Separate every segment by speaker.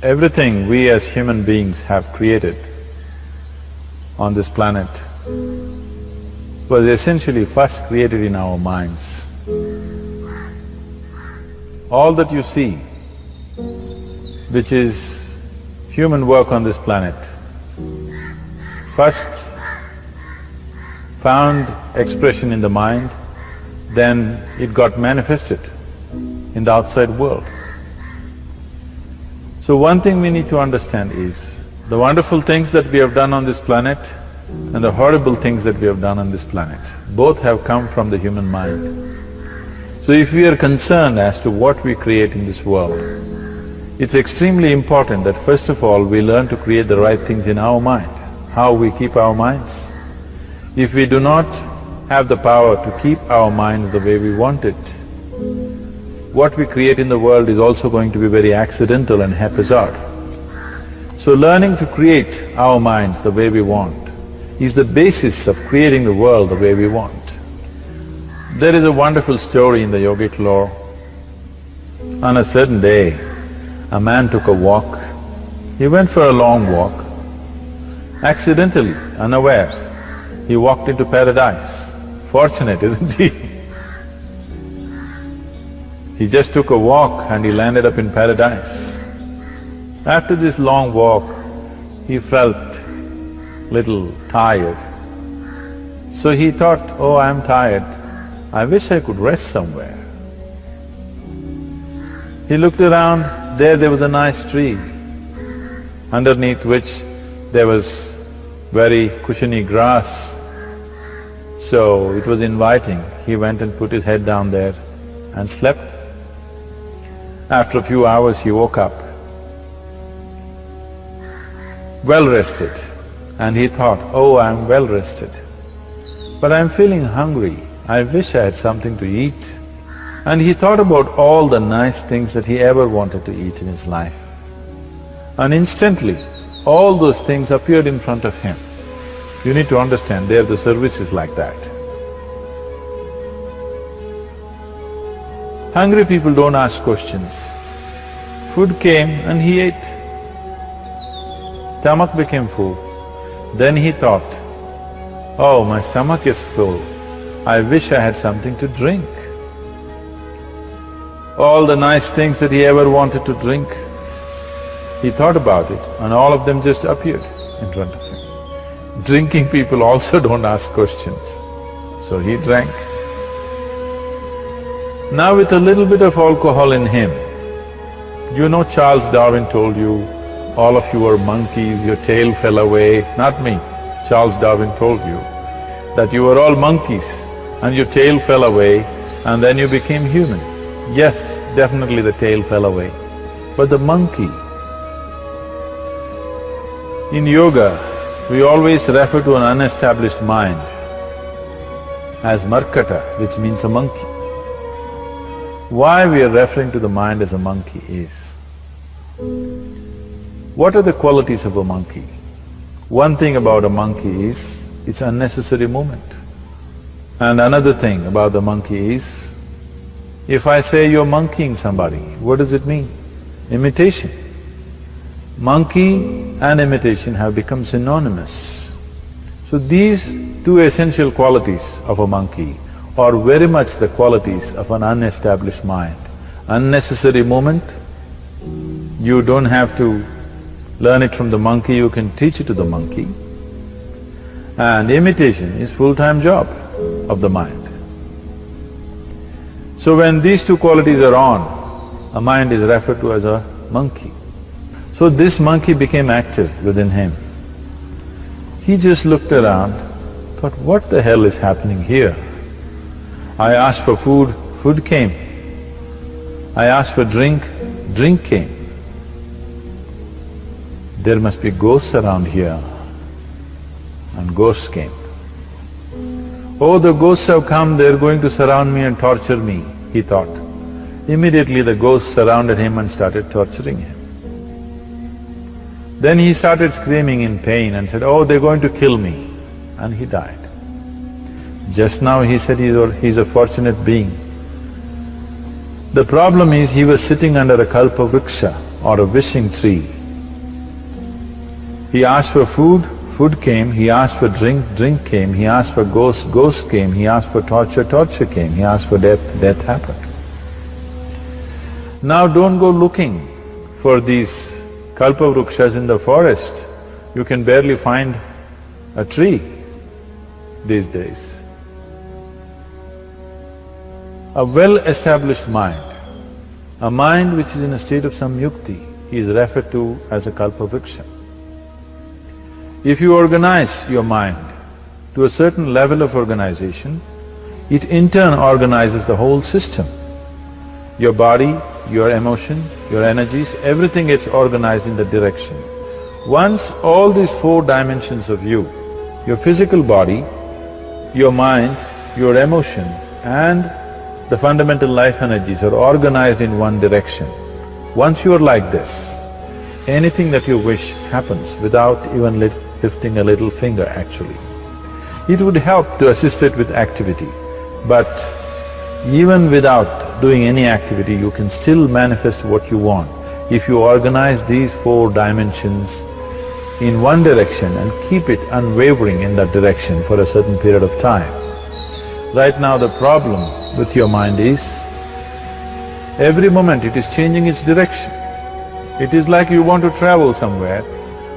Speaker 1: Everything we as human beings have created on this planet was essentially first created in our minds. All that you see, which is human work on this planet, first found expression in the mind, then it got manifested in the outside world. So one thing we need to understand is, the wonderful things that we have done on this planet and the horrible things that we have done on this planet, both have come from the human mind. So if we are concerned as to what we create in this world, it's extremely important that first of all we learn to create the right things in our mind. How we keep our minds? If we do not have the power to keep our minds the way we want it, what we create in the world is also going to be very accidental and haphazard. So learning to create our minds the way we want is the basis of creating the world the way we want. There is a wonderful story in the yogic lore. On a certain day, a man took a walk. He went for a long walk. Accidentally, unawares, he walked into paradise. Fortunate, isn't he? He just took a walk and he landed up in paradise. After this long walk, he felt little tired. So he thought, oh, I'm tired, I wish I could rest somewhere. He looked around, there was a nice tree, underneath which there was very cushiony grass. So it was inviting. He went and put his head down there and slept. After a few hours he woke up, well rested, and he thought, oh, I'm well rested, but I'm feeling hungry, I wish I had something to eat. And he thought about all the nice things that he ever wanted to eat in his life. And instantly, all those things appeared in front of him. You need to understand, the service is like that. Hungry people don't ask questions. Food came and he ate. Stomach became full. Then he thought, oh, my stomach is full, I wish I had something to drink. All the nice things that he ever wanted to drink, he thought about it and all of them just appeared in front of him. Drinking people also don't ask questions, so he drank. Now with a little bit of alcohol in him, you know Charles Darwin told you, all of you are monkeys, your tail fell away. Not me, Charles Darwin told you that you were all monkeys and your tail fell away and then you became human. Yes, definitely the tail fell away, but the monkey… In yoga, we always refer to an unestablished mind as markata, which means a monkey. Why we are referring to the mind as a monkey is, what are the qualities of a monkey? One thing about a monkey is, it's unnecessary movement. And another thing about the monkey is, if I say you're monkeying somebody, what does it mean? Imitation. Monkey and imitation have become synonymous. So these two essential qualities of a monkey are very much the qualities of an unestablished mind. Unnecessary movement, you don't have to learn it from the monkey, you can teach it to the monkey. And imitation is full-time job of the mind. So when these two qualities are on, a mind is referred to as a monkey. So this monkey became active within him. He just looked around, thought, what the hell is happening here? I asked for food, food came. I asked for drink, drink came. There must be ghosts around here, and ghosts came. Oh, the ghosts have come, they're going to surround me and torture me, he thought. Immediately the ghosts surrounded him and started torturing him. Then he started screaming in pain and said, oh, they're going to kill me, and he died. Just now he said he's a fortunate being. The problem is he was sitting under a kalpa vriksha. or a wishing tree. He asked for food, food came. He asked for drink, drink came. He asked for ghost, ghost came. He asked for torture, torture came. He asked for death, death happened. Now don't go looking for these kalpavrukshas in the forest. You can barely find a tree these days. A well-established mind, a mind which is in a state of samyukti, is referred to as a kalpavruksha. If you organize your mind to a certain level of organization, it in turn organizes the whole system. Your body, your emotion, your energies, everything gets organized in that direction. Once all these four dimensions of you, your physical body, your mind, your emotion and the fundamental life energies are organized in one direction. Once you are like this, anything that you wish happens without even lifting a little finger actually. It would help to assist it with activity, but even without doing any activity, you can still manifest what you want if you organize these four dimensions in one direction and keep it unwavering in that direction for a certain period of time. Right now the problem with your mind is, every moment it is changing its direction. It is like you want to travel somewhere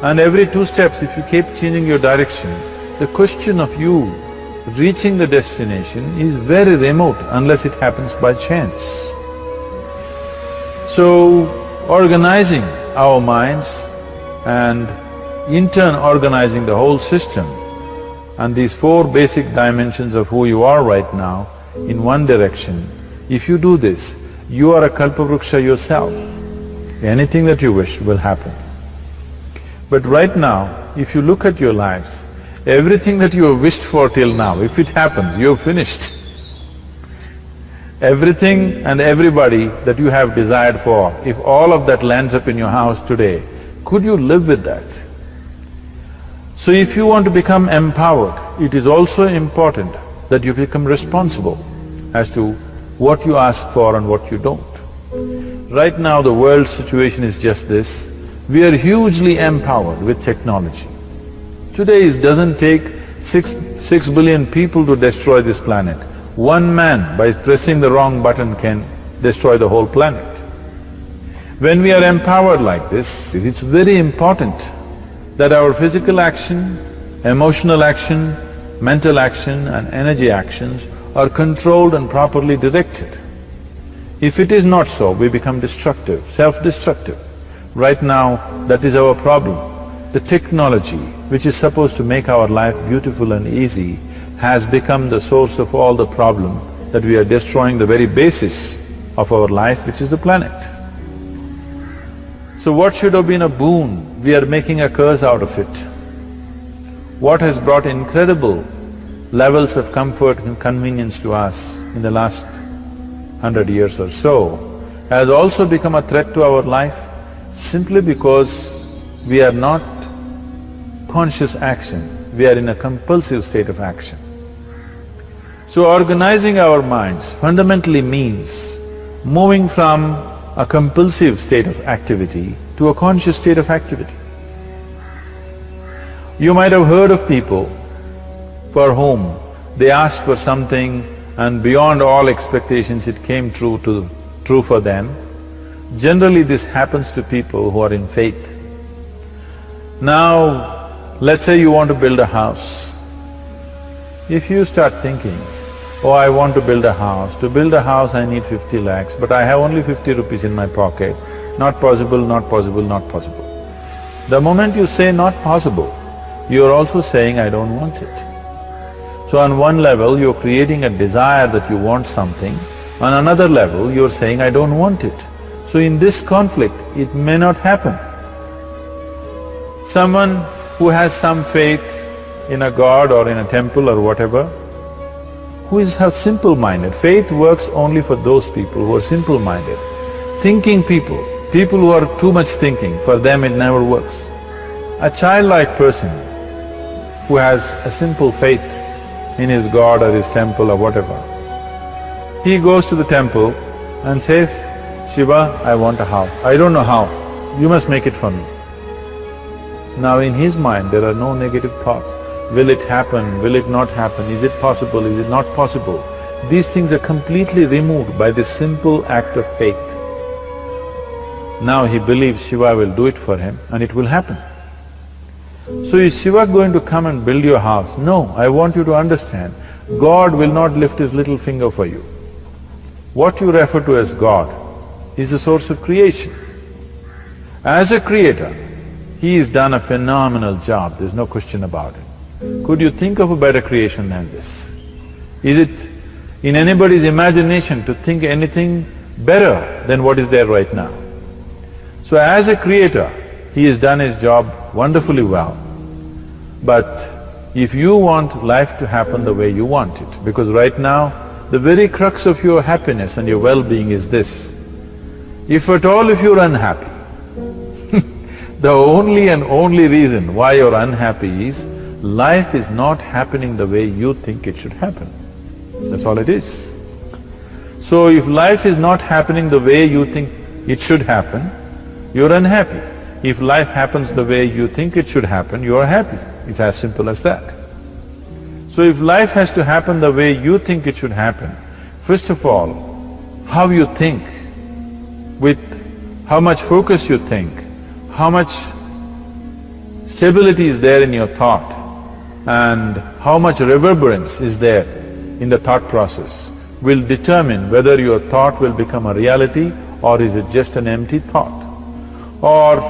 Speaker 1: and every 2 steps if you keep changing your direction, the question of you reaching the destination is very remote unless it happens by chance. So, organizing our minds and in turn organizing the whole system and these four basic dimensions of who you are right now in one direction, if you do this, you are a kalpavruksha yourself. Anything that you wish will happen. But right now, if you look at your lives, everything that you have wished for till now, if it happens, you've finished. Everything and everybody that you have desired for, if all of that lands up in your house today, could you live with that? So if you want to become empowered, it is also important that you become responsible as to what you ask for and what you don't. Right now the world situation is just this, we are hugely empowered with technology. Today it doesn't take six billion people to destroy this planet. One man by pressing the wrong button can destroy the whole planet. When we are empowered like this, it's very important that our physical action, emotional action, mental action and energy actions are controlled and properly directed. If it is not so, we become destructive, self-destructive. Right now, that is our problem. The technology, which is supposed to make our life beautiful and easy, has become the source of all the problem that we are destroying the very basis of our life, which is the planet. So what should have been a boon, we are making a curse out of it. What has brought incredible levels of comfort and convenience to us in the last 100 years or so has also become a threat to our life simply because we are not conscious action, we are in a compulsive state of action. So organizing our minds fundamentally means moving from a compulsive state of activity to a conscious state of activity. You might have heard of people for whom they asked for something and beyond all expectations it came true for them. Generally this happens to people who are in faith. Now, let's say you want to build a house. If you start thinking, oh, I want to build a house. To build a house I need 50 lakhs, but I have only 50 rupees in my pocket. Not possible, not possible, not possible. The moment you say not possible, you are also saying I don't want it. So on one level you're creating a desire that you want something, on another level you're saying I don't want it. So in this conflict, it may not happen. Someone who has some faith in a god or in a temple or whatever, who is simple-minded. Faith works only for those people who are simple-minded. Thinking people who are too much thinking, for them it never works. A childlike person who has a simple faith in his god or his temple or whatever, he goes to the temple and says, Shiva, I want a house. I don't know how, you must make it for me. Now in his mind there are no negative thoughts. Will it happen? Will it not happen? Is it possible? Is it not possible? These things are completely removed by this simple act of faith. Now he believes Shiva will do it for him and it will happen. So is Shiva going to come and build your house? No, I want you to understand, God will not lift his little finger for you. What you refer to as God is the source of creation. As a creator, he has done a phenomenal job, there's no question about it. Could you think of a better creation than this? Is it in anybody's imagination to think anything better than what is there right now? So as a creator, he has done his job wonderfully well. But if you want life to happen the way you want it, because right now, the very crux of your happiness and your well-being is this: if at all if you're unhappy, the only and only reason why you're unhappy is life is not happening the way you think it should happen. That's all it is. So if life is not happening the way you think it should happen, you're unhappy. If life happens the way you think it should happen, you're happy. It's as simple as that. So if life has to happen the way you think it should happen, first of all, how you think, with how much focus you think, how much stability is there in your thought, and how much reverberance is there in the thought process will determine whether your thought will become a reality or is it just an empty thought. Or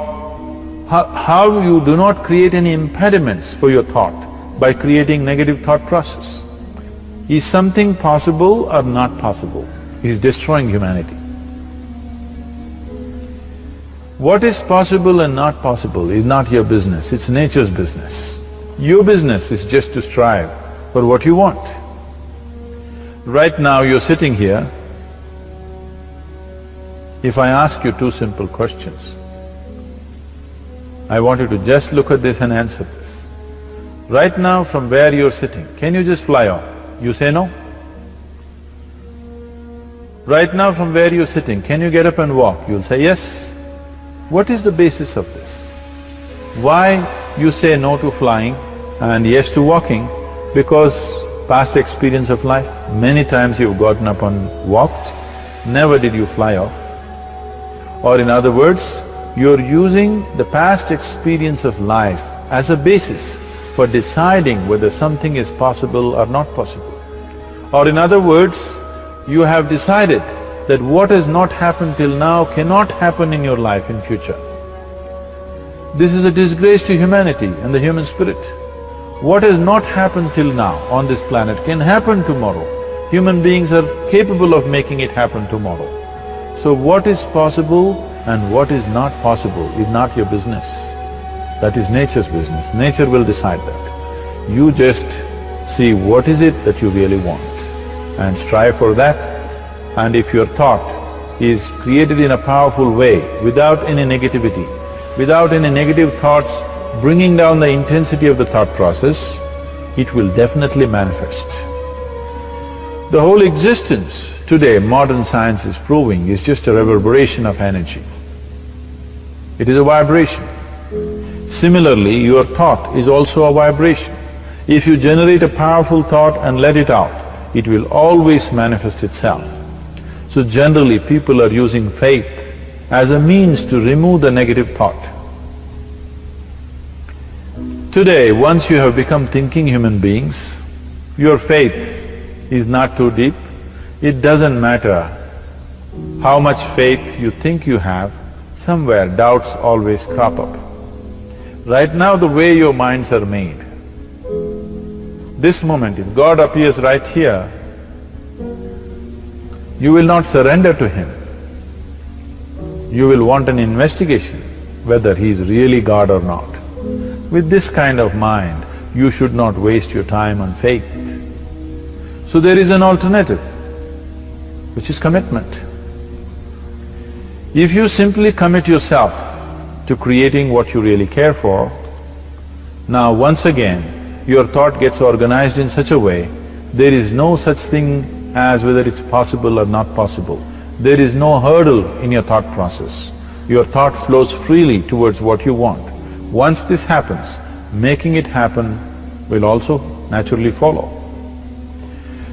Speaker 1: how you do not create any impediments for your thought by creating negative thought process. Is something possible or not possible? It is destroying humanity. What is possible and not possible is not your business, it's nature's business. Your business is just to strive for what you want. Right now you're sitting here, if I ask you two simple questions, I want you to just look at this and answer this. Right now from where you're sitting, can you just fly off? You say no? Right now from where you're sitting, can you get up and walk? You'll say yes. What is the basis of this? Why you say no to flying and yes to walking? Because past experience of life, many times you've gotten up and walked, never did you fly off. Or in other words, you're using the past experience of life as a basis for deciding whether something is possible or not possible. Or in other words, you have decided that what has not happened till now cannot happen in your life in future. This is a disgrace to humanity and the human spirit. What has not happened till now on this planet can happen tomorrow. Human beings are capable of making it happen tomorrow. So what is possible and what is not possible is not your business. That is nature's business. Nature will decide that. You just see what is it that you really want and strive for that. And if your thought is created in a powerful way, without any negativity, without any negative thoughts bringing down the intensity of the thought process, it will definitely manifest. The whole existence today, modern science is proving, is just a reverberation of energy. It is a vibration. Similarly, your thought is also a vibration. If you generate a powerful thought and let it out, it will always manifest itself. So generally, people are using faith as a means to remove the negative thought. Today, once you have become thinking human beings, your faith is not too deep. It doesn't matter how much faith you think you have, somewhere doubts always crop up. Right now, the way your minds are made, this moment, if God appears right here, you will not surrender to Him. You will want an investigation whether He is really God or not. With this kind of mind, you should not waste your time on faith. So there is an alternative, which is commitment. If you simply commit yourself to creating what you really care for, now once again, your thought gets organized in such a way, there is no such thing as whether it's possible or not possible. There is no hurdle in your thought process. Your thought flows freely towards what you want. Once this happens, making it happen will also naturally follow.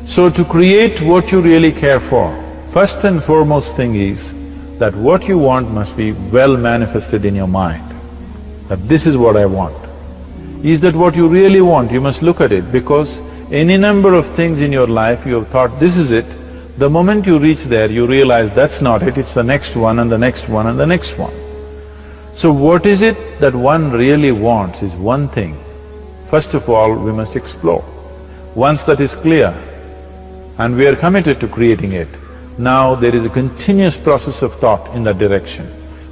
Speaker 1: So to create what you really care for, first and foremost thing is that what you want must be well manifested in your mind, that this is what I want. Is that what you really want? You must look at it, because any number of things in your life you have thought, this is it. The moment you reach there, you realize that's not it, it's the next one and the next one and the next one. So what is it that one really wants is one thing. First of all, we must explore. Once that is clear and we are committed to creating it, now there is a continuous process of thought in that direction.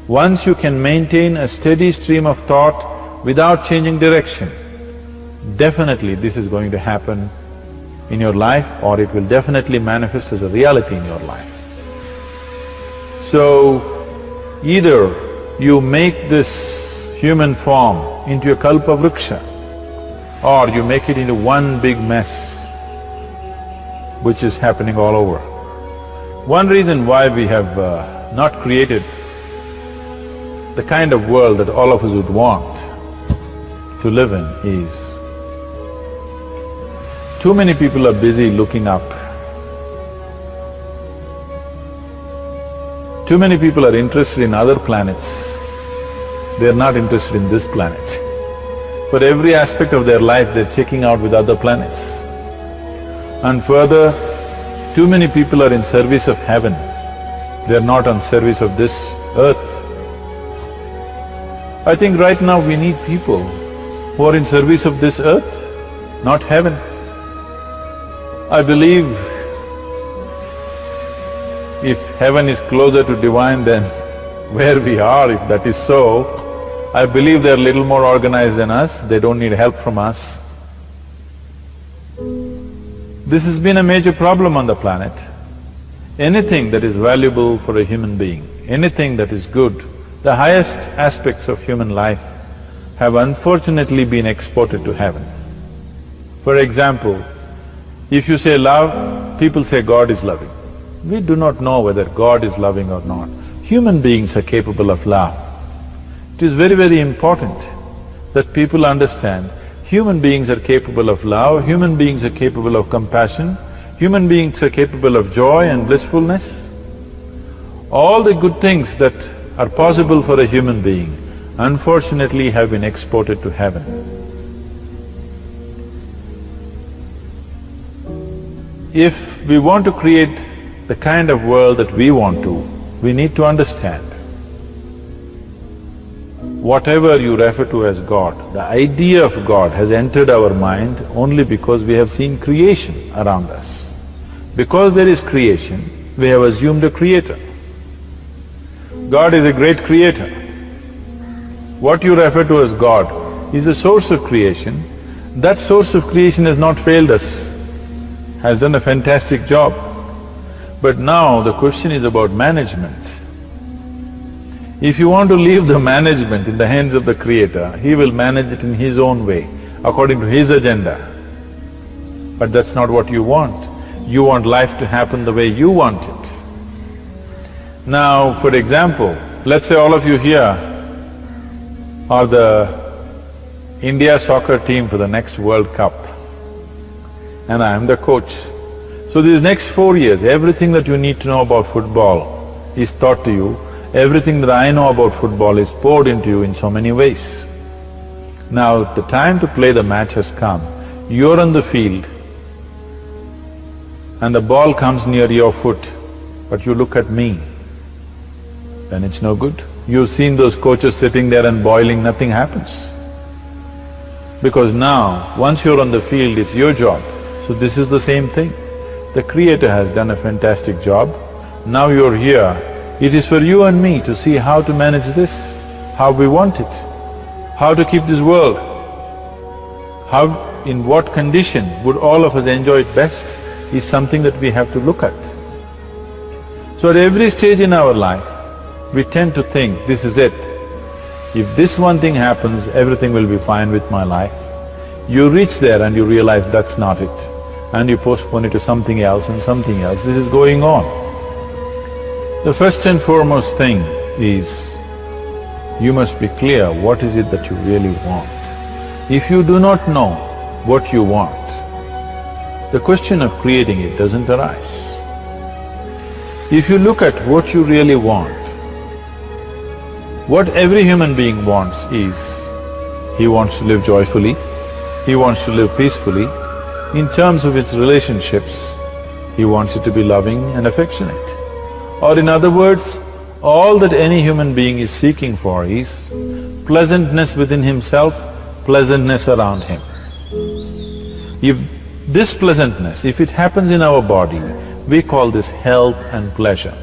Speaker 1: Once you can maintain a steady stream of thought without changing direction, definitely this is going to happen in your life, or it will definitely manifest as a reality in your life. So, either you make this human form into a kalpa vriksha, or you make it into one big mess, which is happening all over. One reason why we have not created the kind of world that all of us would want to live in is, too many people are busy looking up. Too many people are interested in other planets. They're not interested in this planet. For every aspect of their life, they're checking out with other planets. And further, too many people are in service of heaven. They're not on service of this earth. I think right now we need people who are in service of this earth, not heaven. I believe if heaven is closer to divine than where we are, if that is so, I believe they're little more organized than us, they don't need help from us. This has been a major problem on the planet. Anything that is valuable for a human being, anything that is good, the highest aspects of human life have unfortunately been exported to heaven. For example, if you say love, people say God is loving. We do not know whether God is loving or not. Human beings are capable of love. It is very, very important that people understand human beings are capable of love, human beings are capable of compassion, human beings are capable of joy and blissfulness. All the good things that are possible for a human being, unfortunately have been exported to heaven. If we want to create the kind of world that we want to, we need to understand whatever you refer to as God, the idea of God has entered our mind only because we have seen creation around us. Because there is creation, we have assumed a creator. God is a great creator. What you refer to as God is a source of creation. That source of creation has not failed us, has done a fantastic job. But now the question is about management. If you want to leave the management in the hands of the Creator, He will manage it in His own way, according to His agenda. But that's not what you want. You want life to happen the way you want it. Now, for example, let's say all of you here are the India soccer team for the next World Cup, and I am the coach. So these next 4 years, everything that you need to know about football is taught to you. Everything that I know about football is poured into you in so many ways. Now, the time to play the match has come. You're on the field and the ball comes near your foot, but you look at me, then it's no good. You've seen those coaches sitting there and boiling, nothing happens. Because now, once you're on the field, it's your job. So this is the same thing. The Creator has done a fantastic job. Now you're here, it is for you and me to see how to manage this, how we want it, how to keep this world, how, in what condition would all of us enjoy it best is something that we have to look at. So at every stage in our life, we tend to think, this is it. If this one thing happens, everything will be fine with my life. You reach there and you realize that's not it, and you postpone it to something else and something else. This is going on. The first and foremost thing is you must be clear what is it that you really want. If you do not know what you want, the question of creating it doesn't arise. If you look at what you really want, what every human being wants is, he wants to live joyfully, he wants to live peacefully. In terms of its relationships, he wants it to be loving and affectionate. Or in other words, all that any human being is seeking for is pleasantness within himself, pleasantness around him. If this pleasantness, if it happens in our body, we call this health and pleasure.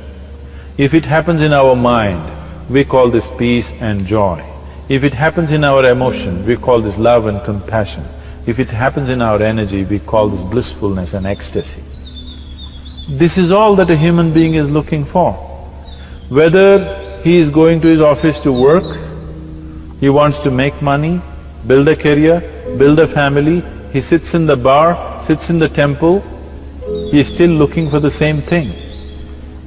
Speaker 1: If it happens in our mind, we call this peace and joy. If it happens in our emotion, we call this love and compassion. If it happens in our energy, we call this blissfulness and ecstasy. This is all that a human being is looking for. Whether he is going to his office to work, he wants to make money, build a career, build a family, he sits in the bar, sits in the temple, he is still looking for the same thing.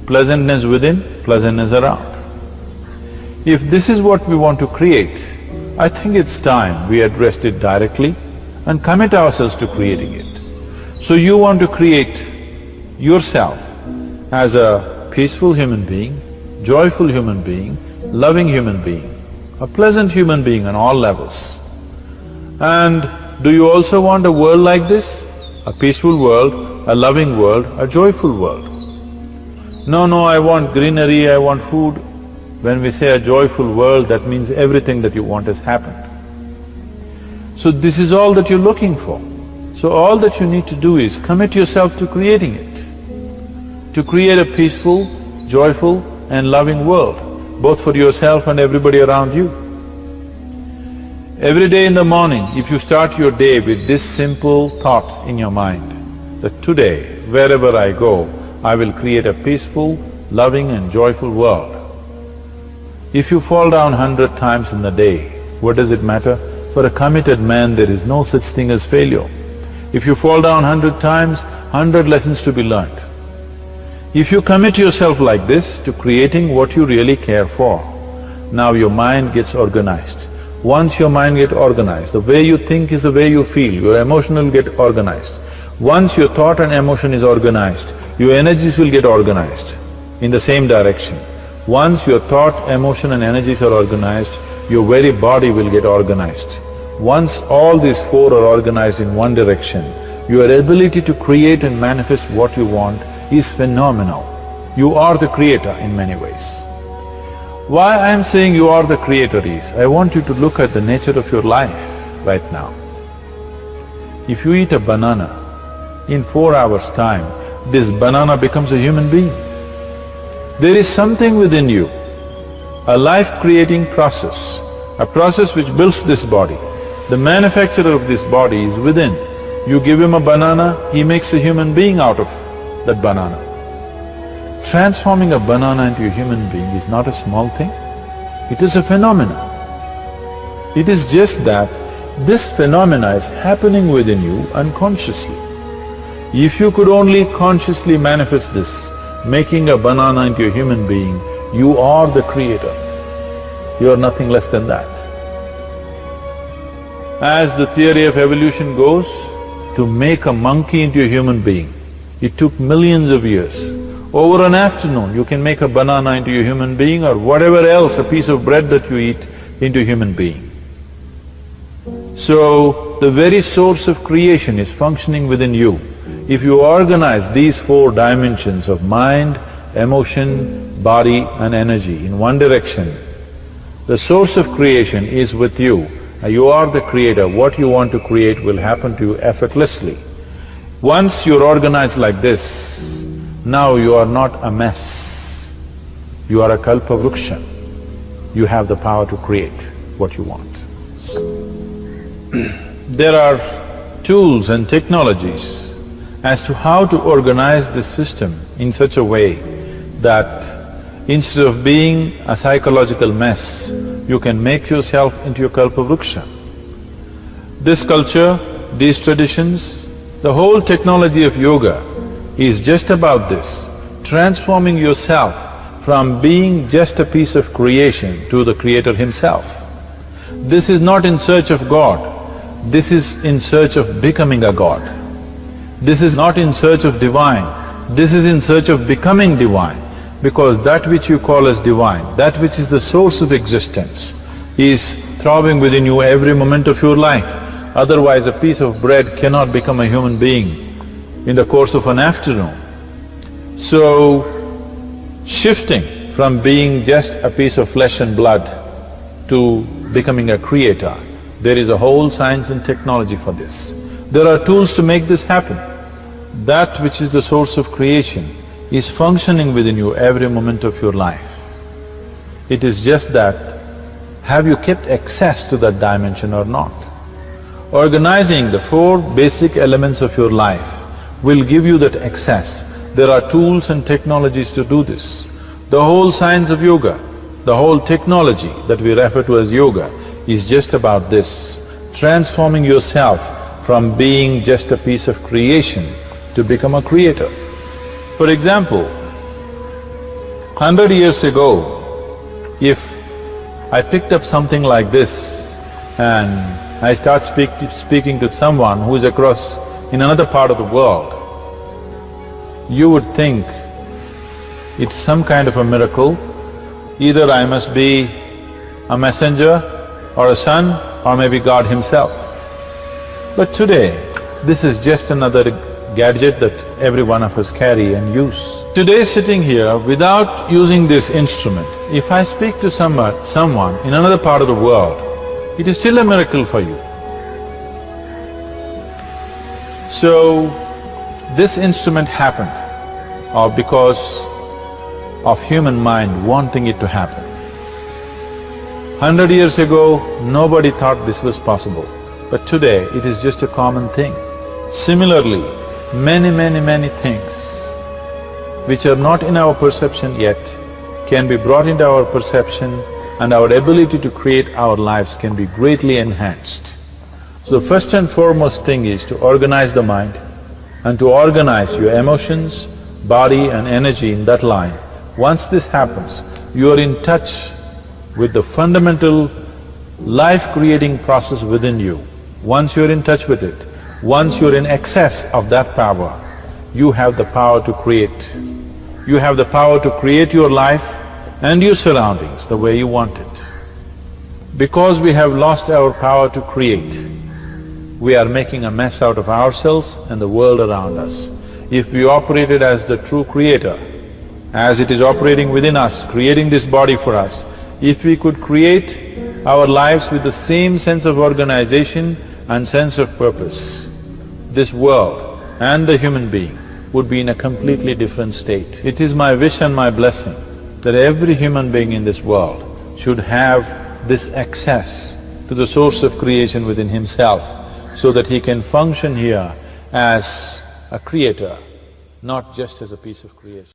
Speaker 1: Pleasantness within, pleasantness around. If this is what we want to create, I think it's time we addressed it directly and commit ourselves to creating it. So you want to create yourself as a peaceful human being, joyful human being, loving human being, a pleasant human being on all levels. And do you also want a world like this? A peaceful world, a loving world, a joyful world? No, I want greenery, I want food. When we say a joyful world, that means everything that you want has happened. So this is all that you're looking for. So all that you need to do is commit yourself to creating it, to create a peaceful, joyful and loving world, both for yourself and everybody around you. Every day in the morning, if you start your day with this simple thought in your mind, that today, wherever I go, I will create a peaceful, loving and joyful world. If you fall down 100 times in the day, what does it matter? For a committed man, there is no such thing as failure. If you fall down 100 times, 100 lessons to be learnt. If you commit yourself like this to creating what you really care for, now your mind gets organized. Once your mind gets organized, the way you think is the way you feel, your emotion will get organized. Once your thought and emotion is organized, your energies will get organized in the same direction. Once your thought, emotion and energies are organized, your very body will get organized. Once all these four are organized in one direction, your ability to create and manifest what you want is phenomenal. You are the creator in many ways. Why I am saying you are the creator is, I want you to look at the nature of your life right now. If you eat a banana, in 4 hours' time, this banana becomes a human being. There is something within you, a life-creating process, a process which builds this body. The manufacturer of this body is within. You give him a banana, he makes a human being out of that banana. Transforming a banana into a human being is not a small thing, it is a phenomena. It is just that this phenomena is happening within you unconsciously. If you could only consciously manifest this, making a banana into a human being, you are the creator. You are nothing less than that. As the theory of evolution goes, to make a monkey into a human being, it took millions of years. Over an afternoon, you can make a banana into a human being or whatever else, a piece of bread that you eat, into a human being. So, the very source of creation is functioning within you. If you organize these 4 dimensions of mind, emotion, body and energy in one direction, the source of creation is with you. You are the creator. What you want to create will happen to you effortlessly. Once you're organized like this, now you are not a mess. You are a kalpa vruksha. You have the power to create what you want. There are tools and technologies as to how to organize this system in such a way that instead of being a psychological mess, you can make yourself into a kalpa vruksha. This culture, these traditions, the whole technology of yoga is just about this, transforming yourself from being just a piece of creation to the Creator Himself. This is not in search of God, this is in search of becoming a God. This is not in search of divine, this is in search of becoming divine, because that which you call as divine, that which is the source of existence, is throbbing within you every moment of your life. Otherwise, a piece of bread cannot become a human being in the course of an afternoon. So, shifting from being just a piece of flesh and blood to becoming a creator, there is a whole science and technology for this. There are tools to make this happen. That which is the source of creation is functioning within you every moment of your life. It is just that, have you kept access to that dimension or not? Organizing the four basic elements of your life will give you that access. There are tools and technologies to do this. The whole science of yoga, the whole technology that we refer to as yoga is just about this, transforming yourself from being just a piece of creation to become a creator. For example, 100 years ago, if I picked up something like this and I start speaking to someone who is across in another part of the world, you would think it's some kind of a miracle. Either I must be a messenger or a son or maybe God Himself. But today, this is just another gadget that every one of us carry and use. Today sitting here, without using this instrument, if I speak to someone in another part of the world, it is still a miracle for you. So, this instrument happened, or because of human mind wanting it to happen. 100 years ago, nobody thought this was possible, but today it is just a common thing. Similarly, many things which are not in our perception yet can be brought into our perception, and our ability to create our lives can be greatly enhanced. So first and foremost thing is to organize the mind and to organize your emotions, body and energy in that line. Once this happens, you are in touch with the fundamental life-creating process within you. Once you're in touch with it, once you're in excess of that power, you have the power to create. You have the power to create your life and your surroundings the way you want it. Because we have lost our power to create, we are making a mess out of ourselves and the world around us. If we operated as the true creator, as it is operating within us, creating this body for us, if we could create our lives with the same sense of organization and sense of purpose, this world and the human being would be in a completely different state. It is my wish and my blessing that every human being in this world should have this access to the source of creation within himself, so that he can function here as a creator, not just as a piece of creation.